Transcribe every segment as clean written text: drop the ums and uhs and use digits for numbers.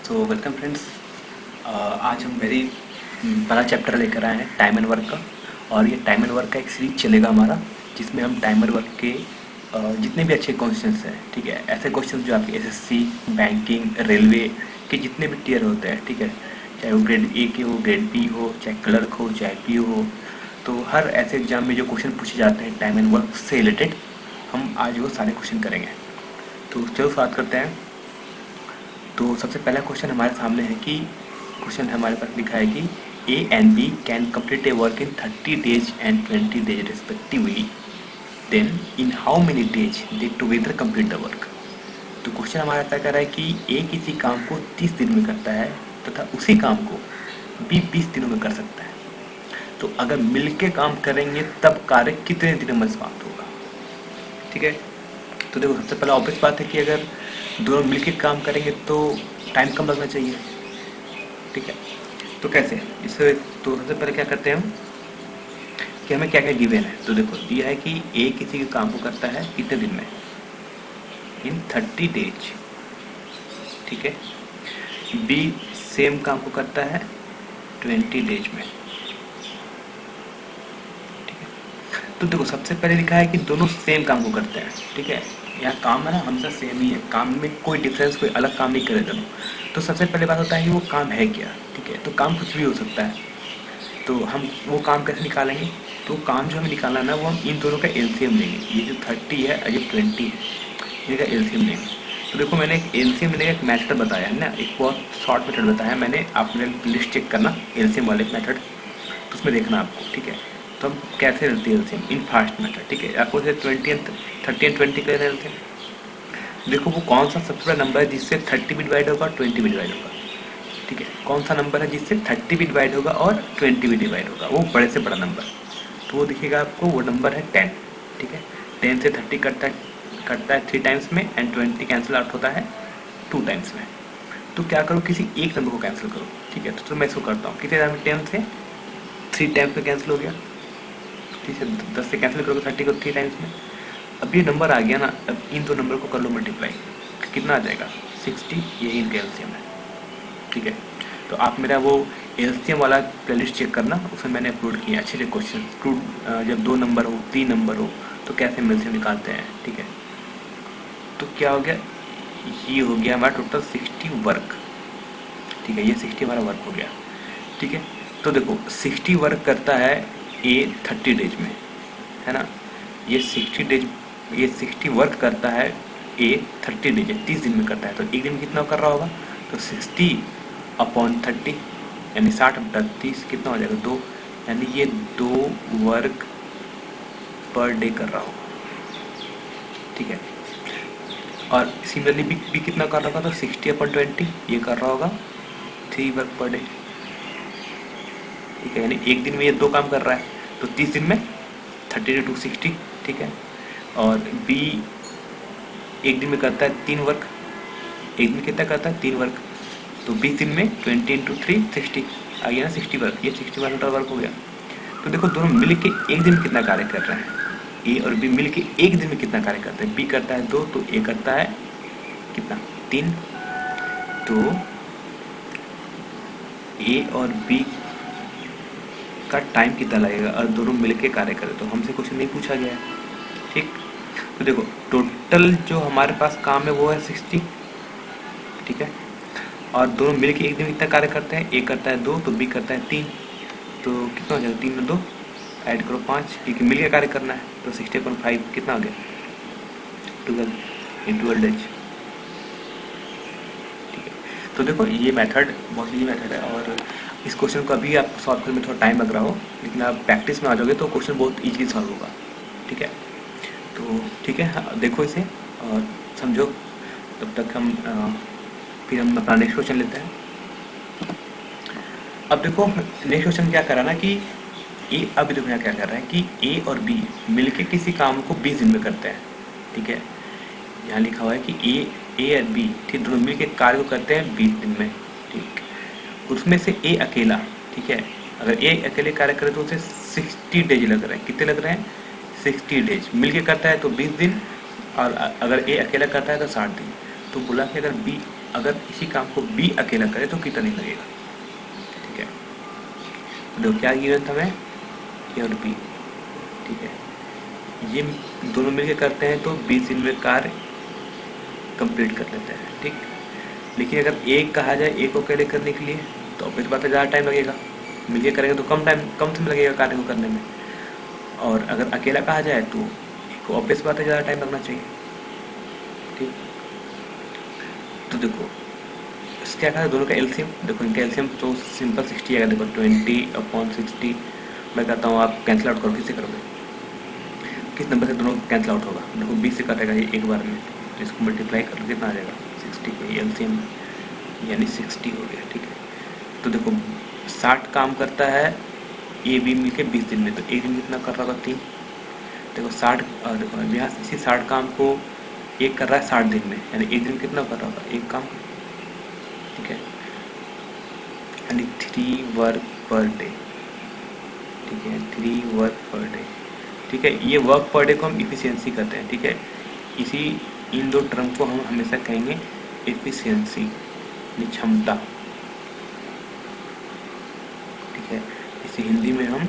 So welcome friends. आज हम very बड़ा चैप्टर लेकर आए हैं टाइम एंड वर्क का। और ये टाइम एंड वर्क का एक सीरीज चलेगा हमारा, जिसमें हम टाइम एंड वर्क के जितने भी अच्छे क्वेश्चंस हैं, ठीक है, ऐसे क्वेश्चंस जो आपके एसएससी, बैंकिंग, रेलवे के जितने भी टीयर होते हैं, ठीक है, चाहे वो ग्रेड ए के हो, ग्रेड बी हो, चाहे क्लर्क हो, चाहे पी हो, तो हर ऐसे एग्जाम में जो क्वेश्चन पूछे जाते हैं टाइम एंड वर्क से रिलेटेड, हम आज वो सारे क्वेश्चन करेंगे। तो चलो बात करते हैं। तो सबसे पहला क्वेश्चन हमारे सामने है कि क्वेश्चन हमारे पास लिखा है कि A and B can complete a work in 30 days and 20 days respectively, then in how many days they together complete the work। तो क्वेश्चन हमारा ऐसा कर रहा है कि ए किसी काम को 30 दिन में करता है तथा उसी काम को बी 20 दिनों में कर सकता है। तो अगर मिलके काम करेंगे तब कार्य कितने दिनों में समाप्त होगा। ठीक है, तो देखो सबसे पहला ऑब्वियस बात है कि अगर दोनों मिलके काम करेंगे तो टाइम कम लगना चाहिए। ठीक है, तो कैसे इससे, तो सबसे पहले क्या करते हैं हम कि हमें क्या क्या गिवन है। तो देखो दिया है कि ए किसी के काम को करता है कितने दिन में, इन 30 days। ठीक है, बी सेम काम को करता है 20 days में। ठीक है, तो देखो सबसे पहले लिखा है कि दोनों सेम काम को करते हैं। ठीक है, यहाँ काम है ना, हमेशा सेम ही है, काम में कोई डिफरेंस, कोई अलग काम नहीं करे दोनों। तो सबसे पहले बात होता है कि वो काम है क्या। ठीक है, तो काम कुछ भी हो सकता है। तो हम वो काम कैसे निकालेंगे, तो काम जो हमें निकालना है ना, वो हम इन दोनों का एलसीएम लेंगे। ये जो 30 है और ये 20 है, इनका एलसीएम लेंगे। तो देखो मैंने एक एलसीएम लेने का एक मेथड बताया है ना, एक बहुत शॉर्ट मेथड बताया मैंने, आप मेरे लिस्ट चेक करना एलसीएम वाले मेथड, तो उसमें देखना आपको। ठीक है, तो हम कैसे लेते हैं एलसीएम इन फास्ट मेथड। ठीक है, आपको जैसे 30 एंड 20 कैसे लेते हैं, देखो वो कौन सा सबसे बड़ा नंबर है जिससे 30 भी डिवाइड होगा, 20 भी डिवाइड होगा। ठीक है, कौन सा नंबर है जिससे 30 भी डिवाइड होगा और 20 भी डिवाइड होगा, वो बड़े से बड़ा नंबर, तो वो दिखेगा आपको, वो नंबर है 10। ठीक है, 10 से 30 कटता है 3 टाइम्स में, एंड 20 कैंसिल आउट होता है 2 टाइम्स में। तो क्या करो, किसी एक नंबर को कैंसिल करो। ठीक है, तो मैं इसको करता हूँ, कितने टाइम 10 से 3 टाइम्स में कैंसिल हो गया। ठीक है, 10 से कैंसिल करोगे 30 को 3 टाइम्स में। अब ये नंबर आ गया ना, अब इन दो नंबर को कर लो मल्टीप्लाई, कितना आ जाएगा 60, ये इनका एलसीएम है। ठीक है, तो आप मेरा वो एलसीएम वाला प्लेलिस्ट चेक करना, उसमें मैंने अपलोड किया अच्छे से क्वेश्चन। जब 2 नंबर हो, 3 नंबर हो, तो कैसे एलसीएम निकालते हैं। ठीक है, तो क्या हो गया, ये हो गया हमारा टोटल 60 वर्क। ठीक है, ये 60 हमारा वर्क हो गया। ठीक है, तो देखो 60 वर्क करता है ए 30 डेज में, है ना, ये 60 डेज, ये 60 वर्क करता है ए 30 डेज, 30 दिन में करता है। तो एक दिन में कितना कर रहा होगा, तो 60/30 यानी 60/30 कितना हो जाएगा 2, यानी ये 2 वर्क पर डे कर रहा होगा। ठीक है, और सिमिलरली बी कितना कर रहा होगा, तो 60/20 ये कर रहा होगा 3 वर्क पर डे। ठीक है, यानी एक दिन में ये 2 काम कर रहा है, तो 30 दिन में 30 × 2 60। ठीक है, और बी एक दिन में करता है 3 वर्क, एक दिन कितना करता है 3 वर्क, तो 20 दिन में 20 × 3 60 आ गया ना 60 वर्क, ये 60 वर्क हो गया। तो देखो दोनों मिल के एक दिन में कितना कार्य कर रहे हैं, ए और बी मिल के एक दिन में कितना कार्य करते हैं। बी करता है 2, तो ए करता है कितना 3, तो ए और बी का टाइम कितना लगेगा और दोनों मिलके कार्य करें। तो हमसे क्वेश्चन नहीं पूछा गया है। ठीक, तो देखो टोटल जो हमारे पास काम है वो है 60। ठीक है, और दोनों मिलके एक दिन कितना कार्य करते हैं, ए करता है 2, तो बी करता है 3, तो कितना हो जाएगा 3 में 2 ऐड करो 5, क्योंकि मिलके कार्य करना है, तो 60/5 कितना हो गया 12 इन 12 डेज। ठीक है, तो देखो ये मेथड बहुत ईजी मेथड है, और इस क्वेश्चन को अभी आप सॉल्व करने में थोड़ा टाइम लग रहा हो, लेकिन आप प्रैक्टिस में आ जाओगे तो क्वेश्चन बहुत ईजिली सॉल्व होगा। ठीक है, तो ठीक है, हाँ, देखो इसे और समझो। तब तक हम फिर हम अपना नेक्स्ट क्वेश्चन लेते हैं। अब देखो नेक्स्ट क्वेश्चन क्या कर रहा है ना कि ए, अब देखो यहाँ क्या कर रहा है कि ए और बी मिलके किसी काम को 20 दिन में करते हैं। ठीक है, यहाँ लिखा हुआ है कि ए और बी, ठीक, दोनों मिलके कार्य को करते हैं 20 दिन में। ठीक, उसमें से ए अकेला, ठीक है, अगर ए अकेले कार्य करे तो उसे 60 डेज लग रहे हैं। कितने लग रहे हैं 60 डेज, मिलके करता है तो 20 दिन, और अगर ए अकेला करता है तो 60 दिन। तो बोला कि अगर बी अगर इसी काम को बी अकेला करे तो कितना दिन लगेगा, ठीक है। देखो क्या गिवन था हमें, ए और बी, ठीक है। ये दोनों मिलकर करते हैं तो 20 दिन में कार्य कंप्लीट कर लेते हैं, ठीक। लेकिन अगर एक कहा जाए एक को अकेले करने के लिए तो ऑब्वियस बात है ज़्यादा टाइम लगेगा, मिलके करेंगे तो कम समय लगेगा कार्य को करने में। और अगर अकेला कहा जाए तो एक को ऑब्वियस बात है ज़्यादा टाइम लगना चाहिए, ठीक। तो देखो क्या कहा दोनों का एलसीएम, देखो इनका एलसीएम तो सिंपल 60 आएगा। देखो 20/60 मैं कहता हूँ आप कैंसिल आउट करो, किससे करोगे, किस नंबर से दोनों कैंसिल आउट होगा। देखो 20 से कटेगा ये एक बार में, तो इसको मल्टीप्लाई करो कितना आ जाएगा 60 को, एलसीएम यानी 60 हो गया, ठीक है। तो देखो 60 काम करता है ए बी मिल के 20 दिन में, तो एक दिन कितना कर रहा होगा 3। देखो 60 देखो यहाँ इसी 60 काम को एक कर रहा है 60 दिन में, यानी एक दिन कितना कर रहा होगा एक काम, ठीक है, यानी 3 वर्क पर डे, ठीक है, 3 वर्क पर डे, ठीक है। ये वर्क पर डे को हम इफिशियंसी कहते हैं, ठीक है। इसी इन दो टर्म को हम हमेशा कहेंगे एफिशिएंसी यानी क्षमता, ठीक है। इसे हिंदी में हम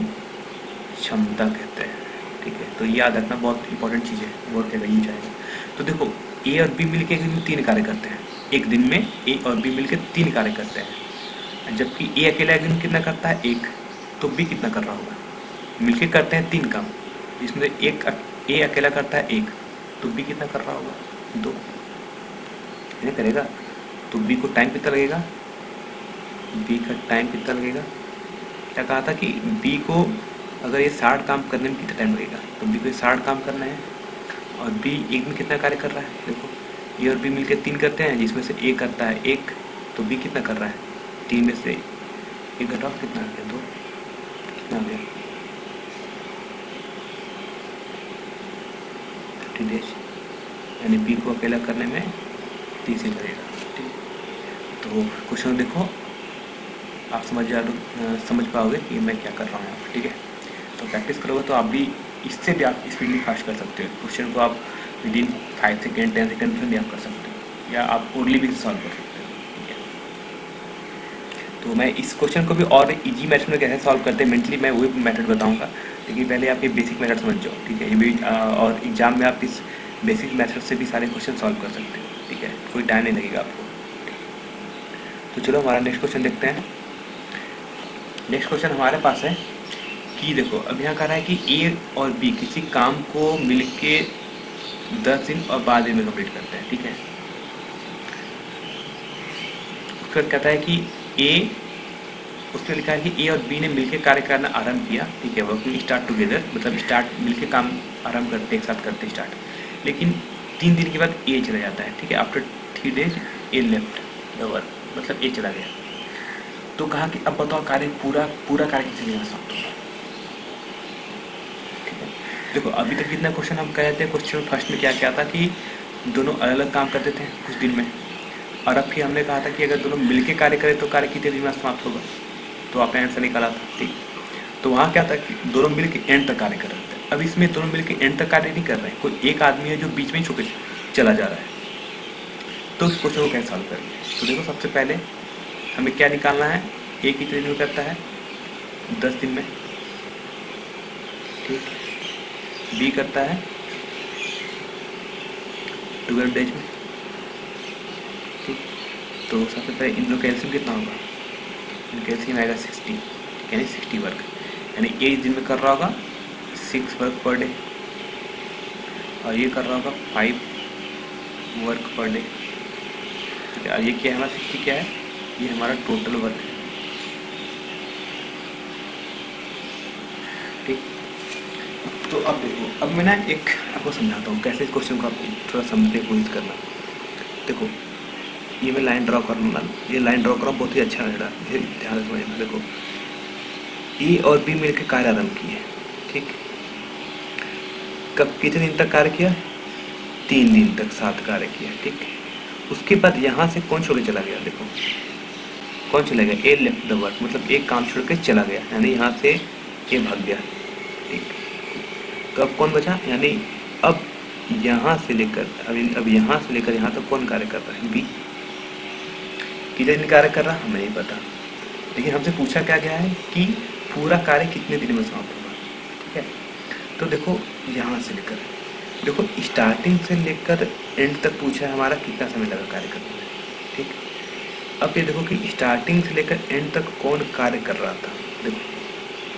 क्षमता कहते हैं, ठीक है। तो याद रखना बहुत इंपॉर्टेंट चीज़ है, वर्क का यूज आएगा। तो देखो ए और बी मिलकर एक दिन में 3 कार्य करते हैं, एक दिन में ए और बी मिलकर 3 कार्य करते हैं, जबकि ए अकेला एक दिन कितना करता है एक, तो बी कितना कर रहा होगा, मिलके करते हैं 3 काम, जिसमें एक ए अकेला करता है एक, तो बी कितना कर रहा होगा 2 करेगा। तो बी को टाइम कितना लगेगा, बी का टाइम कितना लगेगा, क्या कहा था कि बी को अगर ये 60 काम करने में कितना टाइम लगेगा, तो बी को 60 काम करना है, और बी एक दिन कितना कार्य कर रहा है। देखो ए और बी मिलकर 3 करते हैं, जिसमें से ए करता है 1, तो बी कितना कर रहा है 3 में से 1 घटाओ कितना आ गया 2, कितना आ गया 30 डेज, यानी बी को अकेला करने में 30 दिन लगेगा, ठीक। तो क्वेश्चन देखो आप समझ पाओगे कि मैं क्या कर रहा हूँ यहाँ पर, ठीक है। तो प्रैक्टिस करोगे तो आप भी इससे भी आप स्पीडली फास्ट कर सकते हो, क्वेश्चन को आप विद इन 5 सेकेंड 10 सेकेंड में भी आप कर सकते हो, या आप ओरली भी सॉल्व कर सकते हो, ठीक है। तो मैं इस क्वेश्चन को भी और इजी मेथड में कैसे सॉल्व करते हैं मेंटली मैं वही मेथड बताऊंगा, लेकिन पहले आप ये बेसिक मेथड समझ जाओ, ठीक है। ये भी और एग्जाम में आप इस बेसिक मेथड से भी सारे क्वेश्चन सॉल्व कर सकते हो, ठीक है, कोई टाइम नहीं लगेगा आपको। तो चलो हमारा नेक्स्ट क्वेश्चन देखते हैं। नेक्स्ट क्वेश्चन हमारे पास है कि देखो अब यहाँ कह रहा है कि ए और बी किसी काम को मिलके 10 दिन और 12 दिन में कंप्लीट करते हैं, ठीक है। उसके बाद कहता है कि ए, उसमें लिखा है कि ए और बी ने मिलकर कार्य करना आरंभ किया, ठीक है, वर्किंग स्टार्ट टुगेदर, मतलब स्टार्ट मिलके काम आरंभ करते एक साथ करते स्टार्ट, लेकिन 3 दिन के बाद ए चला जाता है, ठीक है। After 3 days A left the work, मतलब ए चला गया। तो कहा कि अब बताओ कार्य पूरा कार्य कितने दिन में समाप्त होगा, ठीक है। देखो अभी तक जितना क्वेश्चन हम कह रहे थे, क्वेश्चन फर्स्ट में क्या क्या था कि दोनों अलग अलग काम करते थे कुछ दिन में, और अब फिर हमने कहा था कि अगर दोनों मिलके कार्य करें तो कार्य कितने दिन में समाप्त होगा, तो आपने आंसर निकाला था, ठीक। तो वहाँ क्या था कि दोनों मिलकर एंड तक कार्य कर रहे थे। अब इसमें दोनों मिलकर एंड तक कार्य नहीं कर रहे हैं, कोई एक आदमी है जो बीच में छुप चला जा रहा है, तो उस क्वेश्चन को कैसे सॉल्व करेंगे। तो देखो सबसे पहले हमें क्या निकालना है, ए कितने दिन में करता है 10 दिन में, ठीक, बी करता है 12 डेज में, ठीक। तो सबसे पहले इन दोनों का एलसीएम कितना होगा, इनका एलसीएम आएगा 60, यानी 60 वर्क, यानी एक दिन में कर रहा होगा 6 वर्क पर डे, और ये कर रहा होगा 5 वर्क पर डे, ठीक है। और ये क्या है हमारा 60 क्या है, ये हमारा टोटल वर्क है, ठीक। तो अब देखो अब मैं ना एक आपको समझाता हूँ कैसे इस क्वेश्चन को आपको थोड़ा समझने की कोशिश करना। देखो ये मैं लाइन ड्रॉ कर लूँगा, ये लाइन ड्रॉ करो बहुत ही अच्छा लग रहा है, ध्यान से समझना। देखो ए और बी मिलकर कार्य आरंभ किए, ठीक। कब कितने दिन तक कार्य किया, 3 दिन तक साथ कार्य किया, ठीक। उसके बाद यहाँ से कौन छोड़ के चला गया, देखो कौन चला गया, ए लेफ्ट द वर्क, मतलब एक काम छोड़ के चला गया, यानी यहाँ से ए भाग गया, ठीक। तो अब कौन बचा, यानी अब यहाँ से लेकर अब यहाँ से लेकर यहाँ तक कौन कार्य कर रहा है, बी, कितने दिन कार्य कर रहा हमें नहीं पता, लेकिन हमसे पूछा क्या गया है कि पूरा कार्य कितने दिन में समाप्त होगा। ठीक है, तो देखो यहाँ से लेकर देखो स्टार्टिंग से लेकर एंड तक पूछा है हमारा कितना समय लगा कार्य करने में। ठीक, अब ये देखो कि स्टार्टिंग से लेकर एंड तक कौन कार्य कर रहा था। देखो,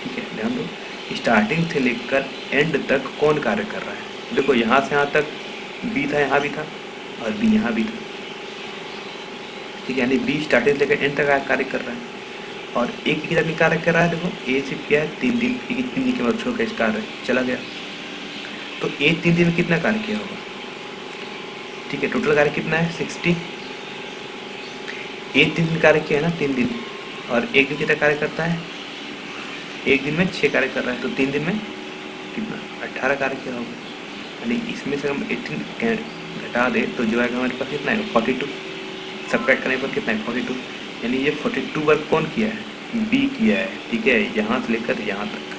ठीक है, ध्यान दो, स्टार्टिंग से लेकर एंड तक कौन कार्य कर रहा है। देखो यहाँ से यहाँ तक बी था, यहाँ भी था, और बी यहाँ भी था। ठीक है, यानी बी स्टार्टिंग से लेकर एंड तक कार्य कर रहा है, और एक कितना दिन कार्य कर रहा है। देखो ए सिर्फ क्या है 3 दिन, 3 दिन के बाद छोड़ कर कार्य चला गया, तो ए 3 दिन में कितना कार्य किया होगा। ठीक है, टोटल कार्य कितना है 60। ए 3 दिन कार्य किया है ना, 3 दिन, और एक दिन कितना कार्य करता है, एक दिन में 6 कार्य कर रहा है, तो 3 दिन में कितना 18 कार्य किया होगा। यानी इसमें से हम 18 घटा दे तो जो है हमारे पास कितना है 42, सबट्रैक्ट करने पर कितना है 42, यानी ये 42 वर्क कौन किया है, बी किया है। ठीक है, यहाँ से लेकर यहाँ तक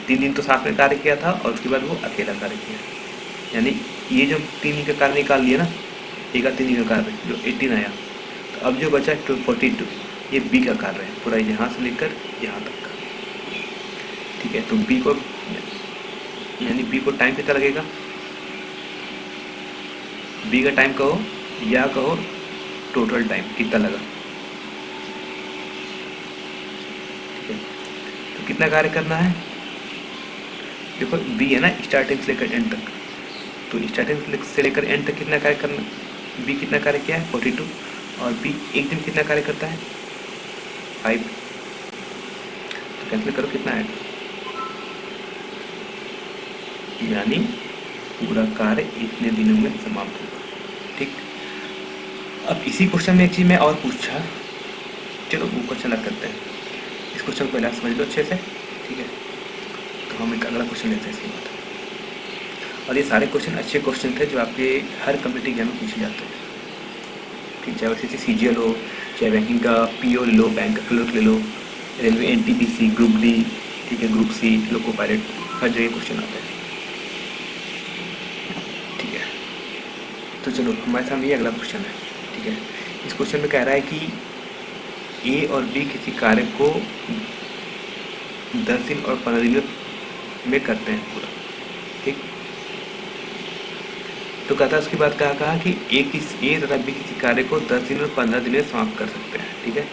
3 दिन तो साथ में कार्य किया था, और उसके बाद वो अकेला कार्य किया, यानी ये जो 3 दिन का कार्य निकाल लिया ना, एक 3 दिन का कार्य जो 18 आया, तो अब जो बचा 42 ये बी का कार्य है, पूरा यहाँ से लेकर यहाँ तक का। ठीक है, तो बी को यानी बी को टाइम कितना लगेगा, बी का टाइम कहो या कहो टोटल टाइम कितना लगा। ठीक है, तो कितना कार्य करना है। देखो बी है ना स्टार्टिंग से लेकर एंड तक, तो स्टार्टिंग से लेकर एंड तक कितना कार्य करना, बी कितना कार्य किया है 42, और बी एक दिन कितना कार्य करता है 5, तो कैंसिल करो कितना है, यानी पूरा कार्य इतने दिनों में समाप्त होगा। ठीक, अब इसी क्वेश्चन में एक चीज़ मैं और पूछा, चलो वो क्वेश्चन अलग करते हैं, इस क्वेश्चन को पहले समझ लो अच्छे से। ठीक है, तो हम एक अगला क्वेश्चन लेते हैं इसके बाद। और ये सारे क्वेश्चन अच्छे क्वेश्चन थे जो आपके हर कम्पिटिटिव एग्जाम में पूछे जाते हैं। ठीक, चाहे वैसे CGL हो, चाहे बैंकिंग का PO ले लो, बैंक का क्लर्क ले लो, रेलवे NTPC, ग्रुप D, ठीक है, ग्रुप C, लोको पायलट, हर जगह क्वेश्चन आते हैं। ठीक है, तो चलो हमारे सामने ये अगला क्वेश्चन है। ठीक है, इस क्वेश्चन में कह रहा है कि A और B किसी कार्य को 10 दिन और 15 दिन में करते हैं पूरा। ठीक, तो कहता है उसके बाद कहा कि ए तथा बी किसी कार्य को 10 दिन और 15 दिन में समाप्त कर सकते हैं। ठीक है,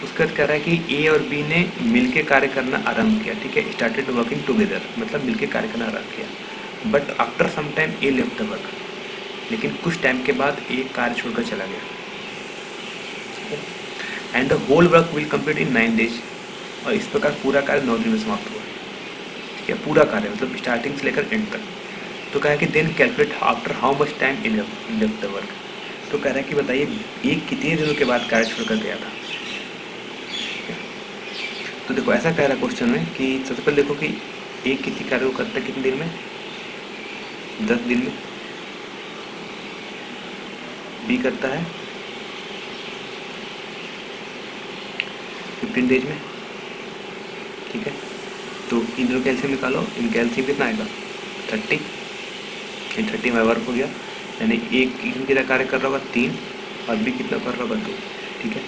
उसके बाद कह रहा है कि ए और बी ने मिलकर कार्य करना आरंभ किया। ठीक है, स्टार्टेड वर्किंग टुगेदर, मतलब मिलकर कार्य करना आरंभ किया, but after some time A left the work, लेकिन कुछ टाइम के बाद ए कार्य छोड़कर चला गया। And the whole work will complete in 9 days, और इस प्रकार पूरा कार्य 9 दिन में समाप्त हुआ। ठीक है, पूरा कार्य मतलब स्टार्टिंग से लेकर एंड तक। तो कहा कि then calculate after how much time in left the work, तो कह रहा है कि बताइए एक कितने दिनों के बाद कार्य छोड़कर गया था। तो देखो ऐसा कह रहा है क्वेश्चन में कि सबसे पहले देखो कि एक किसी कार्य को करता है कितने दिन में, 10 दिन में, बी करता है 15 days में। ठीक है, तो इन दोनों कैल्शियम निकालो, इन कैल्शियम कितना आएगा 30, 30 में वर्क हो गया, यानी एक कितना कार्य कर रहा होगा 3, और बी कितना कर रहा होगा 2। ठीक है,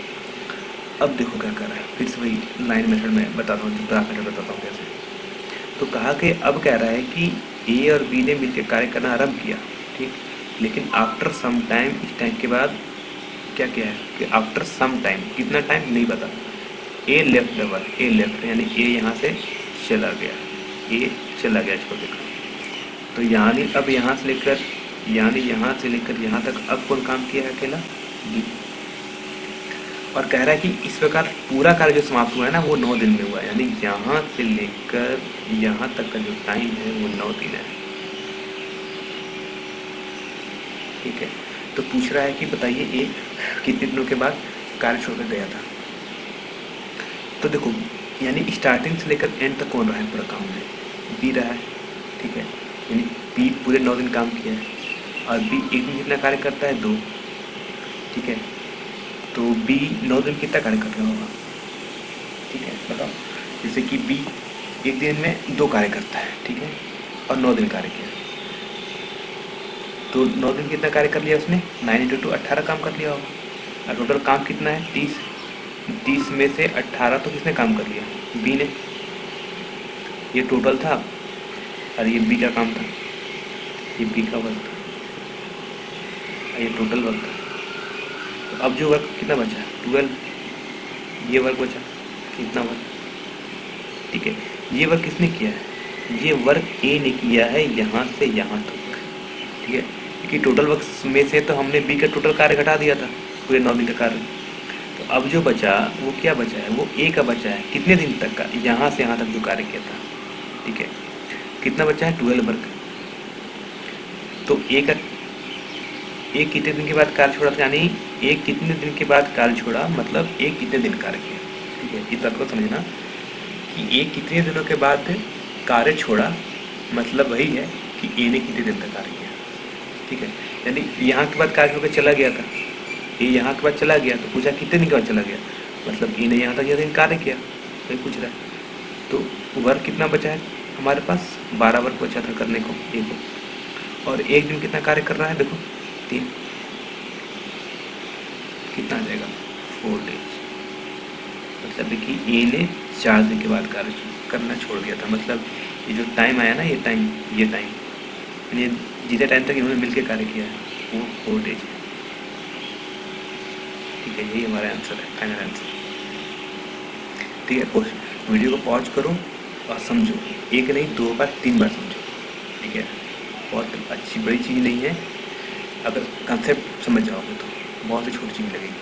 अब देखो क्या कर रहा है, फिर से वही लाइन मेथड में बताता हूँ, ग्राफ मेथड बताता हूँ कैसे। तो कहा कि अब कह रहा है कि ए और बी ने मिलकर कार्य करना आरंभ किया। ठीक, लेकिन आफ्टर सम टाइम, इस टाइम के बाद क्या किया है कि आफ्टर सम टाइम, कितना टाइम नहीं पता, he left the work, he left यानी ए यहाँ से चला गया, ए चला गया इसको देखा। तो यानी अब यहाँ से लेकर यहाँ तक अब कौन काम किया है अकेला, बी। और कह रहा है कि इस प्रकार पूरा कार्य जो समाप्त हुआ है ना वो 9 दिन में हुआ है, यानी यहाँ से लेकर यहाँ तक का जो टाइम है वो 9 दिन है। ठीक है, तो पूछ रहा है कि बताइए ए कितने दिनों के बाद कार्य छोड़कर गया था। तो देखो यानी स्टार्टिंग से लेकर एंड तक कौन रहा है पूरा काम में, बी रहा है। ठीक है, यानी बी पूरे 9 दिन काम किया है, और बी एक दिन कितना कार्य करता है 2। ठीक है, तो बी 9 दिन कितना कार्य कर रहा होगा। ठीक है, बताओ, जैसे कि बी एक दिन में 2 कार्य करता है, ठीक है, और 9 दिन कार्य किया, तो 9 दिन कितना कार्य कर लिया उसने, 9 × 2 18 काम कर लिया होगा। और टोटल काम कितना है 30। 30 में से 18 तो किसने काम कर लिया, बी ने। ये टोटल था और ये बी का काम था, ये बी का वर्क था और ये टोटल वर्क था। तो अब जो वर्क कितना बचा, 12। ये वर्क बचा कितना वर्क, ठीक है। ये वर्क किसने किया है, ये वर्क ए ने किया है यहाँ से यहाँ तक, ठीक है। क्योंकि टोटल वर्क में से तो हमने बी का टोटल कार्य घटा दिया था, पूरे 9 दिन का कार्य। तो अब जो बचा वो क्या बचा है, वो ए का बचा है, कितने दिन तक का, यहाँ से यहाँ तक जो कार्य किया था, ठीक है। कितना बचा है 12 वर्क। तो ए का, एक कितने दिन के बाद कार्य छोड़ा था, यानी एक कितने दिन के बाद कार्य छोड़ा, मतलब एक कितने दिन कार्य किया, ठीक है। इस बात को समझना कि एक कितने दिनों के बाद कार्य छोड़ा, मतलब वही है कि ए ने कितने दिन तक कार्य किया, ठीक है। यानी यहाँ के बाद कार्य होकर चला गया था, ये यहाँ के बाद चला गया, तो पूछा कितने दिन के बाद चला गया, मतलब ए ने यहाँ तक यह दिन कार्य किया, वही पूछ रहा है। तो वर्क कितना बचा है हमारे पास, 12 वर्क बचा था करने को ए को। और एक दिन कितना कार्य कर रहा है, देखो 3, कितना आ जाएगा 4 डेज। मतलब देखिए ए ने 4 दिन के बाद कार्य करना छोड़ दिया था, मतलब ये जो टाइम आया ना, ये टाइम यानी जितने टाइम तक इन्होंने मिलकर कार्य किया है वो 4 डेज है, ठीक है। यही हमारा आंसर है, फाइनल आंसर, ठीक है। क्वेश्चन वीडियो को पॉज करो और समझो, एक नहीं 2 बार 3 बार समझो, ठीक है। बहुत अच्छी बड़ी चीज़ नहीं है, अगर कंसेप्ट समझ जाओगे तो बहुत ही छोटी चीज़ लगेगी,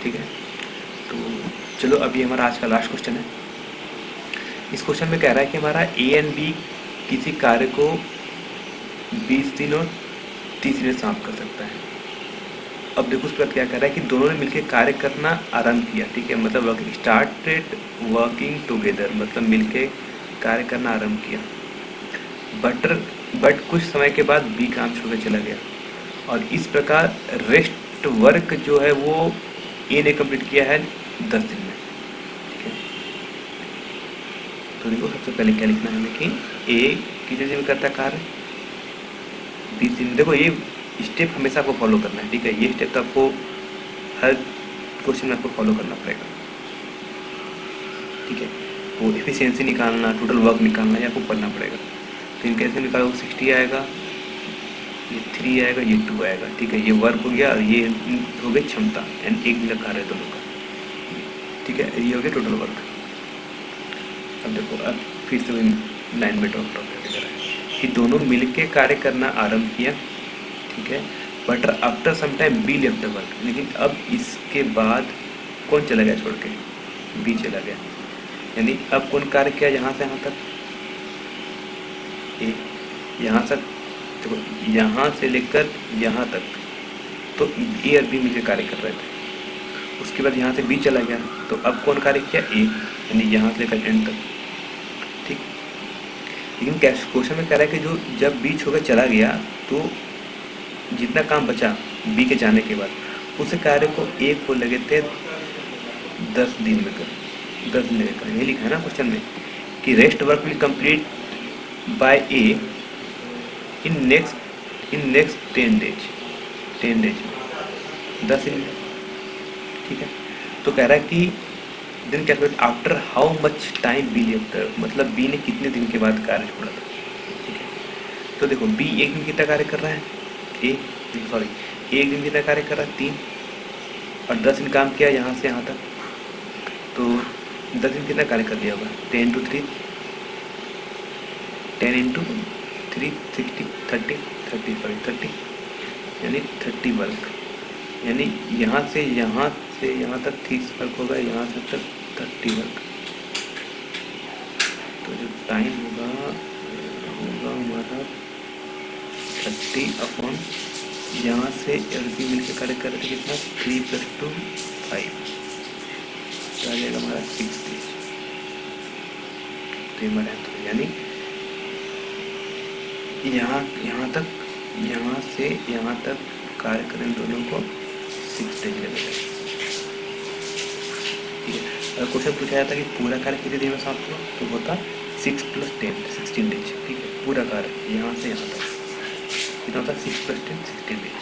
ठीक है। तो चलो अभी हमारा आज का लास्ट क्वेश्चन है। इस क्वेश्चन में कह रहा है कि हमारा ए एंड बी किसी कार्य को 20 दिन और 30 दिन में समाप्त कर सकता है। अब देखो उस पर क्या कह रहा है कि दोनों ने मिलकर कार्य करना आरंभ किया, ठीक है। मतलब वर्किंग स्टार्टेड वर्किंग टुगेदर, मतलब मिलकर कार्य करना आरंभ किया। बट कुछ समय के बाद बी काम छोड़कर चला गया, और इस प्रकार रेस्ट वर्क जो है वो ए ने कंप्लीट किया है 10 दिन में, ठीक है। तो देखो सबसे पहले क्या लिखना है हमें कि ए कितने दिन में करता कार्य, 20 दिन। देखो ये स्टेप हमेशा आपको फॉलो करना है, ठीक है। ये स्टेप तो आपको हर क्वेश्चन में आपको फॉलो करना पड़ेगा, ठीक है। वो एफिशिएंसी निकालना, टोटल वर्क निकालना, ये आपको पढ़ना पड़ेगा। तो इन कैसे निकालो, 60 आएगा, ये 3 आएगा, ये 2 आएगा, ठीक है। ये वर्क हो गया और ये हो गई क्षमता, एंड एक दिन का कार्य दोनों का, ठीक है। ये हो गया टोटल वर्क। अब देखो अब फिर से लाइन में ड्रॉप करके है कि दोनों मिलके कार्य करना आरंभ किया, ठीक है। But after some time B left the work, लेकिन अब इसके बाद कौन चला गया छोड़ के, बी चला गया। यानी अब कौन कार्य किया यहाँ से यहाँ तक, ए, यहाँ तक, देखो यहाँ से लेकर यहाँ तक तो ए और बी मिलकर कार्य कर रहे थे। उसके बाद यहाँ से बी चला गया, तो अब कौन कार्य किया, ए, यानी यहाँ से लेकर एंड तक, ठीक। लेकिन क्वेश्चन में कह रहा है कि जो जब बी छोड़कर चला गया तो जितना काम बचा बी के जाने के बाद, उस कार्य को ए को लगे थे 10 दिन में कर, 10 दिन में कर। यही लिखा है ना क्वेश्चन में कि rest work will complete bye A in next 10 days, 10 days में 10 दिन, ठीक है। तो कह रहा है कि दिन calculate after how much time B left, मतलब बी ने कितने दिन के बाद कार्य छोड़ा था, ठीक है। तो देखो बी एक दिन कितना कार्य कर रहा है, एक दिन कितना कार्य कर रहा है 3, और 10 दिन काम किया यहाँ से यहाँ तक, तो 10 दिन कितना कार्य कर दिया होगा, 10 × 3 10 × 3 30, यानी 30 वर्क। यानी यहाँ से यहाँ तक 30 वर्क होगा, यहाँ से तक 30 वर्क। तो जो टाइम होगा हमारा 30 अपॉन, यहाँ से एलपी मिलकर कार्य कर रहे थे कितना, 3 + 2 5, तो आ जाएगा हमारा 6 डेज। तो ये हमारा आंसर, यानी यहाँ तक, यहाँ से यहाँ तक कार्य करें दोनों को 6 डेज लगेगा, ठीक है। अगर क्वेश्चन पूछा जाता कि पूरा कार्य कितने दिन में समाप्त हुआ, तो होता 6 + 10 16 डेज, ठीक है। पूरा कार्य यहाँ से यहाँ तक कितना होता है, 6 + 10 16 डेज,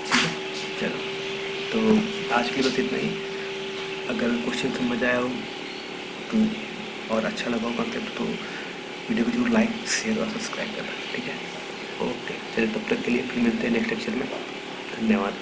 ठीक है। चलो तो आज के लिए बस इतना ही। अगर क्वेश्चन समझ आया हो तो और अच्छा लगा हो कॉन्सेप्ट तो वीडियो को जरूर लाइक शेयर और सब्सक्राइब करना, ठीक है। ओके, चलिए तब तक के लिए फिर मिलते हैं नेक्स्ट लेक्चर में। धन्यवाद।